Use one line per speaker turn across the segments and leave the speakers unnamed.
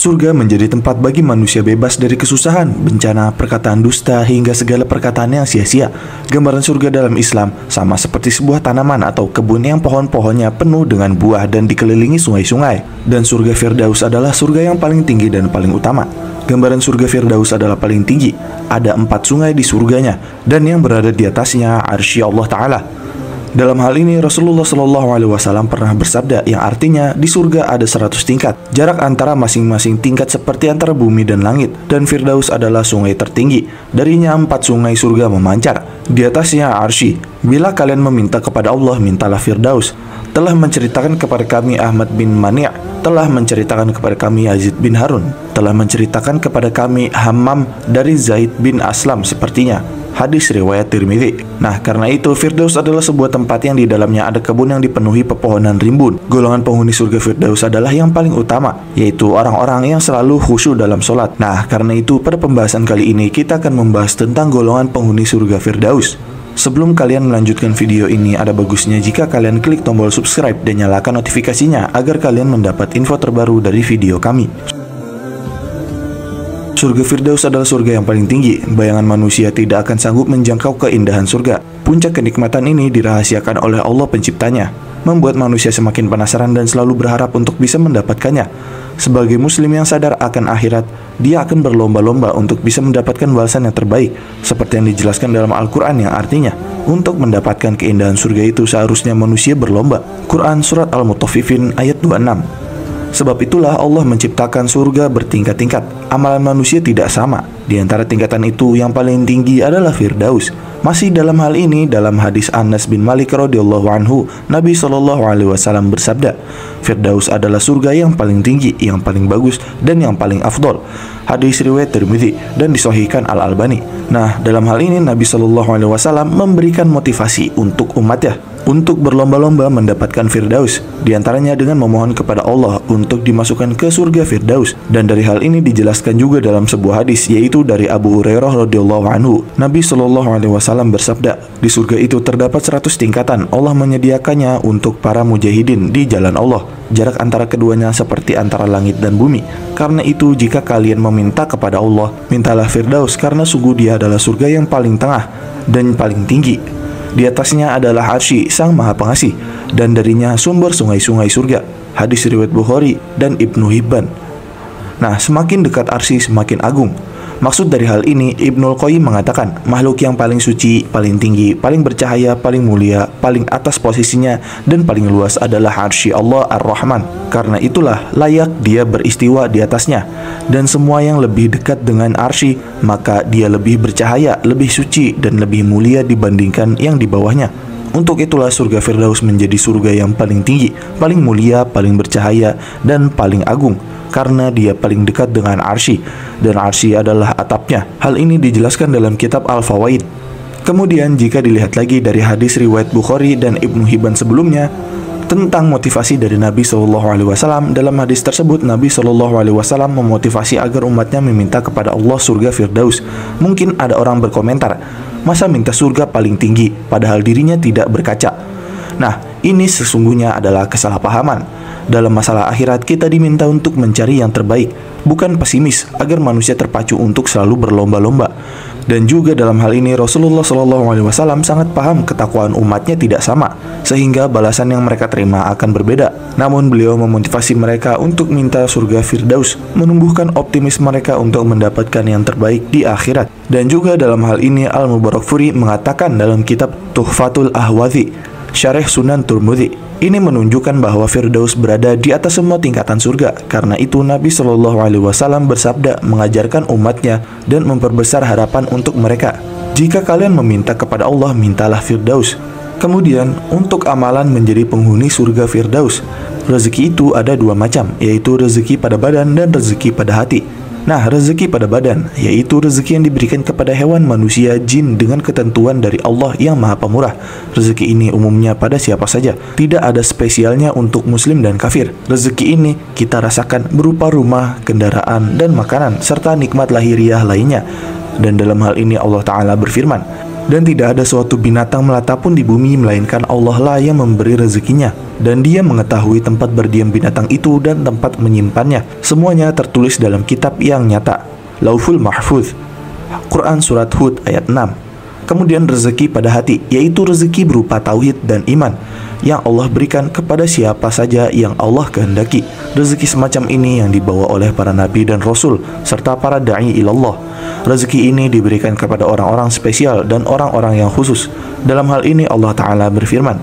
Surga menjadi tempat bagi manusia bebas dari kesusahan, bencana, perkataan dusta, hingga segala perkataan yang sia-sia. Gambaran surga dalam Islam sama seperti sebuah tanaman atau kebun yang pohon-pohonnya penuh dengan buah dan dikelilingi sungai-sungai. Dan surga Firdaus adalah surga yang paling tinggi dan paling utama. Gambaran surga Firdaus adalah paling tinggi. Ada 4 sungai di surganya, dan yang berada di atasnya arsy Allah Ta'ala. Dalam hal ini Rasulullah SAW pernah bersabda yang artinya di surga ada 100 tingkat. Jarak antara masing-masing tingkat seperti antara bumi dan langit. Dan Firdaus adalah sungai tertinggi. Darinya 4 sungai surga memancar. Di atasnya arsy. Bila kalian meminta kepada Allah, mintalah Firdaus. Telah menceritakan kepada kami Ahmad bin Mani', telah menceritakan kepada kami Yazid bin Harun, telah menceritakan kepada kami Hammam dari Zaid bin Aslam sepertinya. Hadis riwayat Tirmidzi. Nah, karena itu Firdaus adalah sebuah tempat yang di dalamnya ada kebun yang dipenuhi pepohonan rimbun. Golongan penghuni surga Firdaus adalah yang paling utama, yaitu orang-orang yang selalu khusyuk dalam sholat. Nah, karena itu pada pembahasan kali ini kita akan membahas tentang golongan penghuni surga Firdaus. Sebelum kalian melanjutkan video ini, ada bagusnya jika kalian klik tombol subscribe dan nyalakan notifikasinya agar kalian mendapat info terbaru dari video kami. Surga Firdaus adalah surga yang paling tinggi. Bayangan manusia tidak akan sanggup menjangkau keindahan surga. Puncak kenikmatan ini dirahasiakan oleh Allah penciptanya, membuat manusia semakin penasaran dan selalu berharap untuk bisa mendapatkannya. Sebagai muslim yang sadar akan akhirat, dia akan berlomba-lomba untuk bisa mendapatkan balasan yang terbaik, seperti yang dijelaskan dalam Al-Quran yang artinya, untuk mendapatkan keindahan surga itu seharusnya manusia berlomba. Quran Surat Al-Mutaffifin ayat 26. Sebab itulah Allah menciptakan surga bertingkat-tingkat. Amalan manusia tidak sama. Di antara tingkatan itu yang paling tinggi adalah Firdaus. Masih dalam hal ini, dalam hadis Anas bin Malik radhiyallahu anhu, Nabi SAW bersabda, Firdaus adalah surga yang paling tinggi, yang paling bagus, dan yang paling afdol. Hadis riwayat Tirmidzi dan disahihkan Al-Albani. Nah, dalam hal ini Nabi SAW memberikan motivasi untuk umatnya untuk berlomba-lomba mendapatkan Firdaus, diantaranya dengan memohon kepada Allah untuk dimasukkan ke surga Firdaus. Dan dari hal ini dijelaskan juga dalam sebuah hadis, yaitu dari Abu Hurairah radhiyallahu anhu. Nabi SAW bersabda, di surga itu terdapat 100 tingkatan. Allah menyediakannya untuk para mujahidin di jalan Allah. Jarak antara keduanya seperti antara langit dan bumi. Karena itu jika kalian meminta kepada Allah, mintalah Firdaus, karena sungguh dia adalah surga yang paling tengah dan paling tinggi. Di atasnya adalah arsy Sang Maha Pengasih, dan darinya sumber sungai-sungai surga. Hadis riwayat Bukhari dan Ibnu Hibban. Nah, semakin dekat arsy semakin agung. Maksud dari hal ini, Ibnul Qayyim mengatakan, makhluk yang paling suci, paling tinggi, paling bercahaya, paling mulia, paling atas posisinya, dan paling luas adalah arsy Allah Ar-Rahman. Karena itulah layak dia beristiwa di atasnya. Dan semua yang lebih dekat dengan arsy, maka dia lebih bercahaya, lebih suci, dan lebih mulia dibandingkan yang di bawahnya. Untuk itulah surga Firdaus menjadi surga yang paling tinggi, paling mulia, paling bercahaya, dan paling agung. Karena dia paling dekat dengan arsy, dan arsy adalah atapnya. Hal ini dijelaskan dalam kitab Al-Fawaid. Kemudian jika dilihat lagi dari hadis riwayat Bukhari dan Ibnu Hibban sebelumnya tentang motivasi dari Nabi SAW, dalam hadis tersebut Nabi SAW memotivasi agar umatnya meminta kepada Allah surga Firdaus. Mungkin ada orang berkomentar, masa minta surga paling tinggi padahal dirinya tidak berkaca? Nah, ini sesungguhnya adalah kesalahpahaman. Dalam masalah akhirat kita diminta untuk mencari yang terbaik, bukan pesimis agar manusia terpacu untuk selalu berlomba-lomba. Dan juga dalam hal ini Rasulullah SAW sangat paham ketakwaan umatnya tidak sama, sehingga balasan yang mereka terima akan berbeda. Namun beliau memotivasi mereka untuk minta surga Firdaus, menumbuhkan optimis mereka untuk mendapatkan yang terbaik di akhirat. Dan juga dalam hal ini Al-Mubarakfuri mengatakan dalam kitab Tuhfatul Ahwazi, Syarih Sunan Tirmidzi, ini menunjukkan bahwa Firdaus berada di atas semua tingkatan surga. Karena itu Nabi SAW bersabda mengajarkan umatnya dan memperbesar harapan untuk mereka. Jika kalian meminta kepada Allah, mintalah Firdaus. Kemudian untuk amalan menjadi penghuni surga Firdaus, rezeki itu ada 2 macam, yaitu rezeki pada badan dan rezeki pada hati. Nah, rezeki pada badan, yaitu rezeki yang diberikan kepada hewan, manusia, jin dengan ketentuan dari Allah yang Maha Pemurah. Rezeki ini umumnya pada siapa saja, tidak ada spesialnya untuk muslim dan kafir. Rezeki ini kita rasakan berupa rumah, kendaraan, dan makanan, serta nikmat lahiriah lainnya. Dan dalam hal ini Allah Ta'ala berfirman, Dan tidak ada suatu binatang melata pun di bumi melainkan Allah lah yang memberi rezekinya. Dan Dia mengetahui tempat berdiam binatang itu dan tempat menyimpannya. Semuanya tertulis dalam kitab yang nyata, Lauful Mahfuz. Quran Surat Hud ayat 6. Kemudian rezeki pada hati, yaitu rezeki berupa tauhid dan iman, yang Allah berikan kepada siapa saja yang Allah kehendaki. Rezeki semacam ini yang dibawa oleh para nabi dan rasul, serta para da'i ilallah. Rezeki ini diberikan kepada orang-orang spesial dan orang-orang yang khusus. Dalam hal ini Allah Ta'ala berfirman,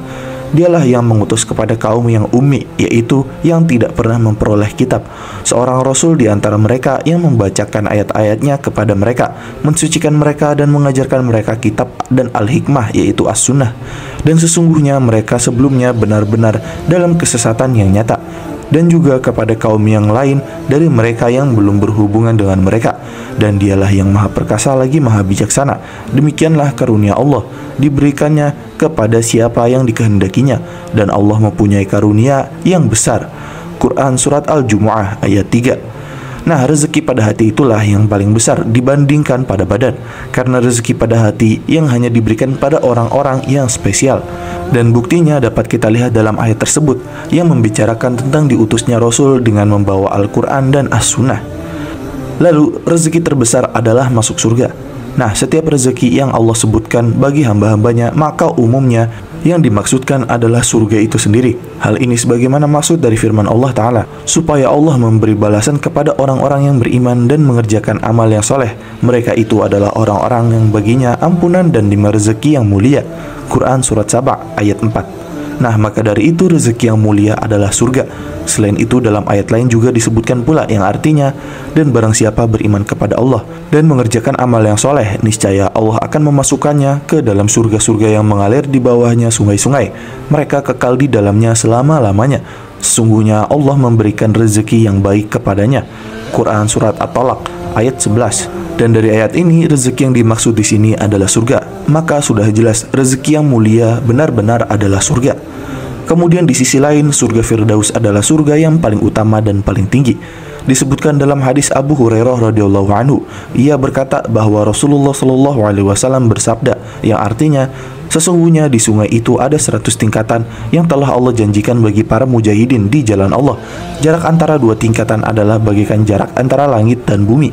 Dialah yang mengutus kepada kaum yang ummi, yaitu yang tidak pernah memperoleh kitab, seorang rasul di antara mereka yang membacakan ayat-ayatnya kepada mereka, mensucikan mereka dan mengajarkan mereka kitab dan al-hikmah, yaitu as-sunnah. Dan sesungguhnya mereka sebelumnya benar-benar dalam kesesatan yang nyata. Dan juga kepada kaum yang lain dari mereka yang belum berhubungan dengan mereka. Dan Dialah yang maha perkasa lagi maha bijaksana. Demikianlah karunia Allah, diberikannya kepada siapa yang dikehendakinya, dan Allah mempunyai karunia yang besar. Quran Surat Al-Jumu'ah ayat 3. Nah, rezeki pada hati itulah yang paling besar dibandingkan pada badan, karena rezeki pada hati yang hanya diberikan pada orang-orang yang spesial. Dan buktinya dapat kita lihat dalam ayat tersebut yang membicarakan tentang diutusnya Rasul dengan membawa Al-Quran dan As-Sunnah. Lalu, rezeki terbesar adalah masuk surga. Nah, setiap rezeki yang Allah sebutkan bagi hamba-hambanya, maka umumnya yang dimaksudkan adalah surga itu sendiri. Hal ini sebagaimana maksud dari firman Allah Ta'ala, supaya Allah memberi balasan kepada orang-orang yang beriman dan mengerjakan amal yang soleh. Mereka itu adalah orang-orang yang baginya ampunan dan lima rezeki yang mulia. Quran Surat Saba ayat 4. Nah, maka dari itu rezeki yang mulia adalah surga. Selain itu dalam ayat lain juga disebutkan pula yang artinya, dan barang siapa beriman kepada Allah dan mengerjakan amal yang soleh, niscaya Allah akan memasukkannya ke dalam surga-surga yang mengalir di bawahnya sungai-sungai. Mereka kekal di dalamnya selama-lamanya. Sesungguhnya Allah memberikan rezeki yang baik kepadanya. Quran Surat At-Talaq ayat 11. Dan dari ayat ini rezeki yang dimaksud di sini adalah surga. Maka sudah jelas rezeki yang mulia benar-benar adalah surga. Kemudian di sisi lain surga Firdaus adalah surga yang paling utama dan paling tinggi. Disebutkan dalam hadis Abu Hurairah radhiyallahu anhu, ia berkata bahwa Rasulullah shallallahu alaihi wasallam bersabda, yang artinya, sesungguhnya di sungai itu ada 100 tingkatan yang telah Allah janjikan bagi para mujahidin di jalan Allah. Jarak antara dua tingkatan adalah bagaikan jarak antara langit dan bumi.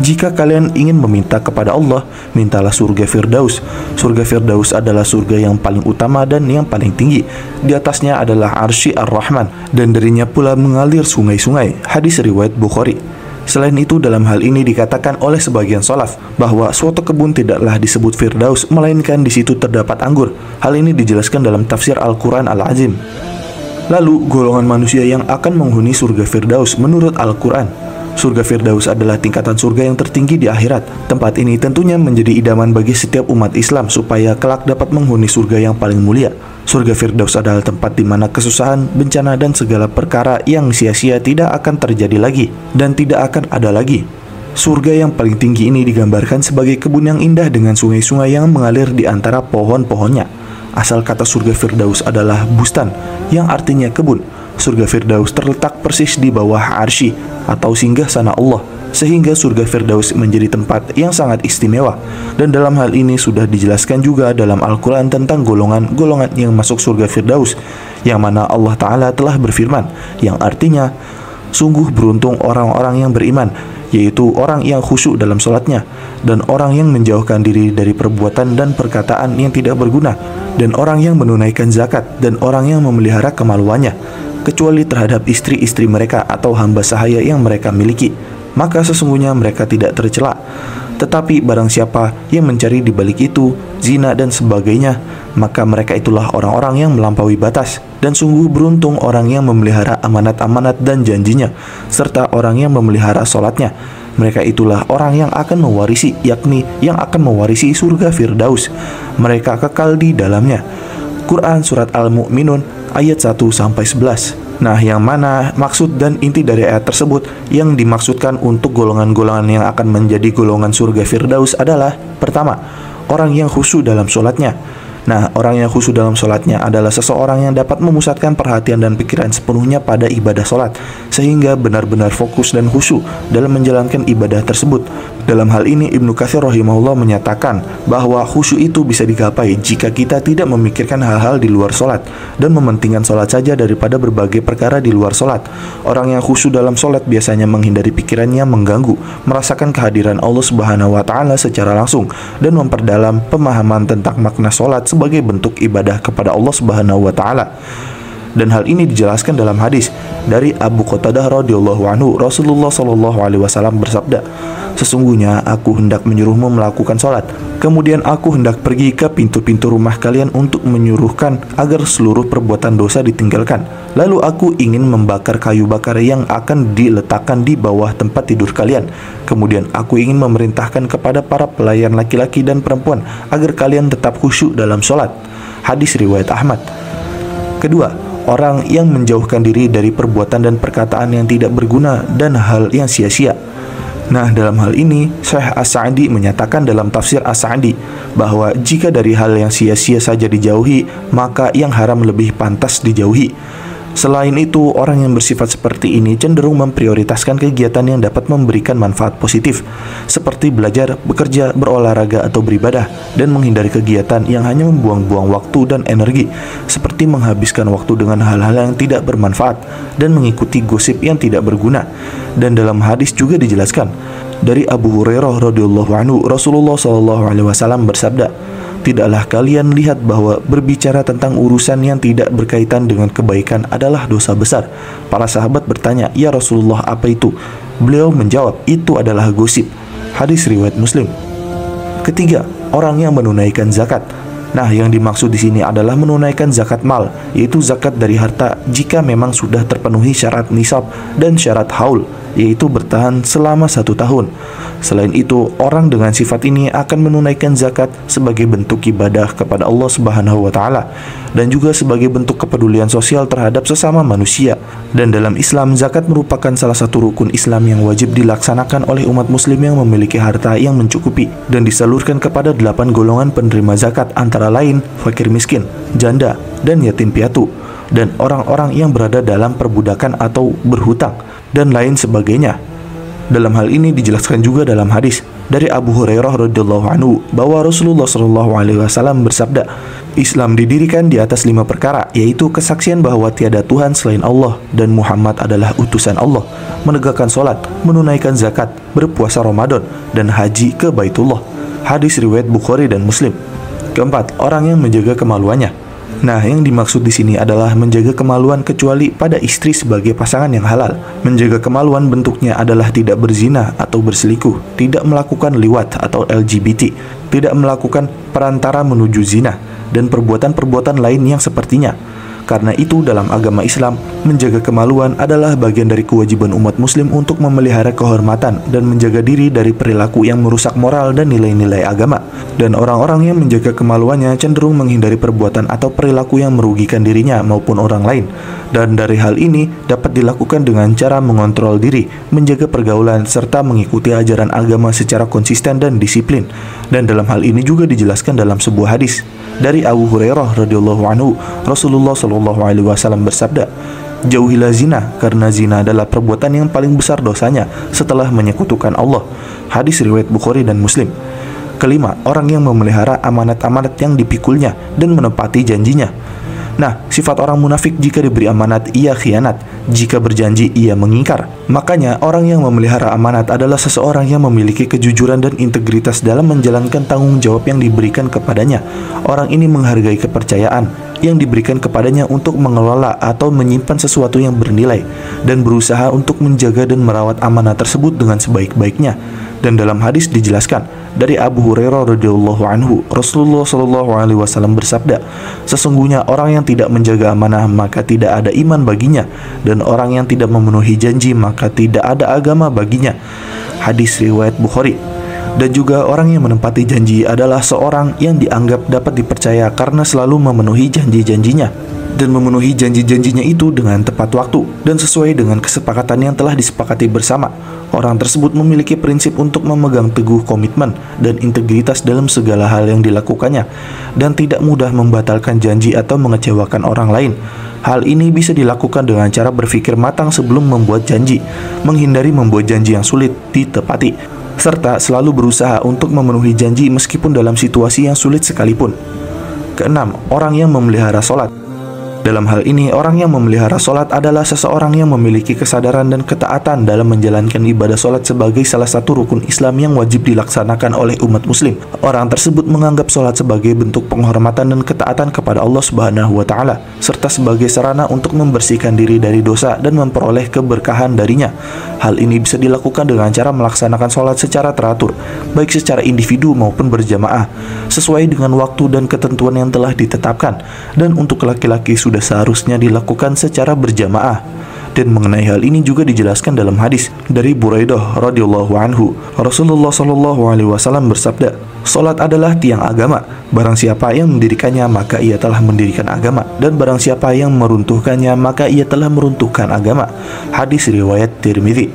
Jika kalian ingin meminta kepada Allah, mintalah surga Firdaus. Surga Firdaus adalah surga yang paling utama dan yang paling tinggi. Di atasnya adalah Arsy Ar-Rahman, dan darinya pula mengalir sungai-sungai. Hadis riwayat Bukhari. Selain itu, dalam hal ini dikatakan oleh sebagian salaf bahwa suatu kebun tidaklah disebut Firdaus, melainkan di situ terdapat anggur. Hal ini dijelaskan dalam tafsir Al-Quran Al-Azim. Lalu, golongan manusia yang akan menghuni surga Firdaus menurut Al-Quran. Surga Firdaus adalah tingkatan surga yang tertinggi di akhirat. Tempat ini tentunya menjadi idaman bagi setiap umat Islam supaya kelak dapat menghuni surga yang paling mulia. Surga Firdaus adalah tempat di mana kesusahan, bencana, dan segala perkara yang sia-sia tidak akan terjadi lagi dan tidak akan ada lagi. Surga yang paling tinggi ini digambarkan sebagai kebun yang indah dengan sungai-sungai yang mengalir di antara pohon-pohonnya. Asal kata surga Firdaus adalah bustan, yang artinya kebun. Surga Firdaus terletak persis di bawah Arsy atau singgah sana Allah, sehingga surga Firdaus menjadi tempat yang sangat istimewa. Dan dalam hal ini sudah dijelaskan juga dalam Al-Quran tentang golongan-golongan yang masuk surga Firdaus, yang mana Allah Ta'ala telah berfirman, yang artinya, sungguh beruntung orang-orang yang beriman, yaitu orang yang khusyuk dalam sholatnya, dan orang yang menjauhkan diri dari perbuatan dan perkataan yang tidak berguna, dan orang yang menunaikan zakat, dan orang yang memelihara kemaluannya, kecuali terhadap istri-istri mereka atau hamba sahaya yang mereka miliki, maka sesungguhnya mereka tidak tercela. Tetapi barang siapa yang mencari di balik itu zina dan sebagainya, maka mereka itulah orang-orang yang melampaui batas. Dan sungguh beruntung orang yang memelihara amanat-amanat dan janjinya, serta orang yang memelihara sholatnya. Mereka itulah orang yang akan mewarisi, yakni yang akan mewarisi surga Firdaus. Mereka kekal di dalamnya. Quran Surat Al-Mu'minun ayat 1-11. Nah, yang mana maksud dan inti dari ayat tersebut yang dimaksudkan untuk golongan-golongan yang akan menjadi golongan surga Firdaus adalah: pertama, orang yang khusyuk dalam sholatnya. Nah, orang yang khusyuk dalam sholatnya adalah seseorang yang dapat memusatkan perhatian dan pikiran sepenuhnya pada ibadah sholat, sehingga benar-benar fokus dan khusyuk dalam menjalankan ibadah tersebut. Dalam hal ini, Ibnu Katsir rahimahullah menyatakan bahwa khusyuk itu bisa digapai jika kita tidak memikirkan hal-hal di luar sholat dan mementingkan sholat saja daripada berbagai perkara di luar sholat. Orang yang khusyuk dalam sholat biasanya menghindari pikirannya mengganggu, merasakan kehadiran Allah Subhanahu wa Ta'ala secara langsung, dan memperdalam pemahaman tentang makna sholat sebagai bentuk ibadah kepada Allah Subhanahu wa Ta'ala. Dan hal ini dijelaskan dalam hadis dari Abu Qatadah radhiyallahu anhu. Rasulullah shallallahu alaihi wasallam bersabda, "Sesungguhnya aku hendak menyuruhmu melakukan sholat, kemudian aku hendak pergi ke pintu-pintu rumah kalian untuk menyuruhkan agar seluruh perbuatan dosa ditinggalkan. Lalu aku ingin membakar kayu bakar yang akan diletakkan di bawah tempat tidur kalian. Kemudian aku ingin memerintahkan kepada para pelayan laki-laki dan perempuan agar kalian tetap khusyuk dalam sholat." Hadis riwayat Ahmad. Kedua, orang yang menjauhkan diri dari perbuatan dan perkataan yang tidak berguna dan hal yang sia-sia. Nah, dalam hal ini, Syekh As-Sa'di menyatakan dalam tafsir As-Sa'di bahwa jika dari hal yang sia-sia saja dijauhi, maka yang haram lebih pantas dijauhi. Selain itu, orang yang bersifat seperti ini cenderung memprioritaskan kegiatan yang dapat memberikan manfaat positif, seperti belajar, bekerja, berolahraga, atau beribadah, dan menghindari kegiatan yang hanya membuang-buang waktu dan energi, seperti menghabiskan waktu dengan hal-hal yang tidak bermanfaat, dan mengikuti gosip yang tidak berguna. Dan dalam hadis juga dijelaskan, dari Abu Hurairah radhiyallahu anhu, Rasulullah shallallahu alaihi wasallam bersabda, "Tidaklah kalian lihat bahwa berbicara tentang urusan yang tidak berkaitan dengan kebaikan adalah dosa besar?" Para sahabat bertanya, "Ya Rasulullah, apa itu?" Beliau menjawab, "Itu adalah gosip." Hadis riwayat Muslim. Ketiga, orang yang menunaikan zakat. Nah, yang dimaksud di sini adalah menunaikan zakat mal, yaitu zakat dari harta jika memang sudah terpenuhi syarat nisab dan syarat haul, yaitu bertahan selama 1 tahun. Selain itu, orang dengan sifat ini akan menunaikan zakat sebagai bentuk ibadah kepada Allah Subhanahu wa Ta'ala, dan juga sebagai bentuk kepedulian sosial terhadap sesama manusia. Dan dalam Islam, zakat merupakan salah satu rukun Islam yang wajib dilaksanakan oleh umat muslim yang memiliki harta yang mencukupi, dan disalurkan kepada 8 golongan penerima zakat, antara lain fakir miskin, janda, dan yatim piatu, dan orang-orang yang berada dalam perbudakan atau berhutang, dan lain sebagainya. Dalam hal ini dijelaskan juga dalam hadis dari Abu Hurairah radhiyallahu anhu bahwa Rasulullah shallallahu alaihi wasallam bersabda, "Islam didirikan di atas 5 perkara, yaitu kesaksian bahwa tiada Tuhan selain Allah dan Muhammad adalah utusan Allah, menegakkan sholat, menunaikan zakat, berpuasa Ramadan, dan haji ke Baitullah." Hadis riwayat Bukhari dan Muslim. Keempat, orang yang menjaga kemaluannya. Nah, yang dimaksud di sini adalah menjaga kemaluan kecuali pada istri sebagai pasangan yang halal. Menjaga kemaluan bentuknya adalah tidak berzina atau berselingkuh, tidak melakukan liwat atau LGBT, tidak melakukan perantara menuju zina, dan perbuatan-perbuatan lain yang sepertinya. Karena itu, dalam agama Islam, menjaga kemaluan adalah bagian dari kewajiban umat muslim untuk memelihara kehormatan dan menjaga diri dari perilaku yang merusak moral dan nilai-nilai agama. Dan orang-orang yang menjaga kemaluannya cenderung menghindari perbuatan atau perilaku yang merugikan dirinya maupun orang lain. Dan dari hal ini dapat dilakukan dengan cara mengontrol diri, menjaga pergaulan, serta mengikuti ajaran agama secara konsisten dan disiplin. Dan dalam hal ini juga dijelaskan dalam sebuah hadis dari Abu Hurairah radhiyallahu anhu, Rasulullah shallallahu alaihi wasallam bersabda, "Jauhilah zina, karena zina adalah perbuatan yang paling besar dosanya setelah menyekutukan Allah." Hadis riwayat Bukhari dan Muslim. Kelima, orang yang memelihara amanat-amanat yang dipikulnya dan menepati janjinya. Nah, sifat orang munafik jika diberi amanat ia khianat, jika berjanji ia mengingkar. Makanya orang yang memelihara amanat adalah seseorang yang memiliki kejujuran dan integritas dalam menjalankan tanggung jawab yang diberikan kepadanya. Orang ini menghargai kepercayaan yang diberikan kepadanya untuk mengelola atau menyimpan sesuatu yang bernilai, dan berusaha untuk menjaga dan merawat amanat tersebut dengan sebaik-baiknya. Dan dalam hadis dijelaskan dari Abu Hurairah radhiyallahu anhu, Rasulullah shallallahu alaihi wasallam bersabda, "Sesungguhnya orang yang tidak menjaga amanah maka tidak ada iman baginya, dan orang yang tidak memenuhi janji maka tidak ada agama baginya." Hadis riwayat Bukhari. Dan juga orang yang menepati janji adalah seorang yang dianggap dapat dipercaya karena selalu memenuhi janji-janjinya, dan memenuhi janji-janjinya itu dengan tepat waktu dan sesuai dengan kesepakatan yang telah disepakati bersama. Orang tersebut memiliki prinsip untuk memegang teguh komitmen dan integritas dalam segala hal yang dilakukannya, dan tidak mudah membatalkan janji atau mengecewakan orang lain. Hal ini bisa dilakukan dengan cara berpikir matang sebelum membuat janji, menghindari membuat janji yang sulit ditepati, serta selalu berusaha untuk memenuhi janji meskipun dalam situasi yang sulit sekalipun. Keenam, orang yang memelihara sholat. Dalam hal ini, orang yang memelihara sholat adalah seseorang yang memiliki kesadaran dan ketaatan dalam menjalankan ibadah sholat sebagai salah satu rukun Islam yang wajib dilaksanakan oleh umat muslim. Orang tersebut menganggap sholat sebagai bentuk penghormatan dan ketaatan kepada Allah Subhanahu wa Ta'ala, serta sebagai sarana untuk membersihkan diri dari dosa dan memperoleh keberkahan darinya. Hal ini bisa dilakukan dengan cara melaksanakan sholat secara teratur, baik secara individu maupun berjamaah, sesuai dengan waktu dan ketentuan yang telah ditetapkan, dan untuk laki-laki sudah seharusnya dilakukan secara berjamaah. Dan mengenai hal ini juga dijelaskan dalam hadis dari Buraidah radhiyallahu anhu. Rasulullah shallallahu alaihi wasallam bersabda, "Salat adalah tiang agama. Barang siapa yang mendirikannya, maka ia telah mendirikan agama, dan barang siapa yang meruntuhkannya, maka ia telah meruntuhkan agama." Hadis riwayat Tirmidzi.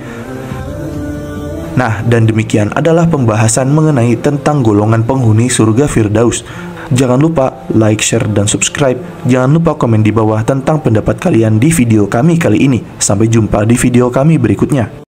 Nah, dan demikian adalah pembahasan mengenai tentang golongan penghuni surga Firdaus. Jangan lupa like, share, dan subscribe. Jangan lupa komen di bawah tentang pendapat kalian di video kami kali ini. Sampai jumpa di video kami berikutnya.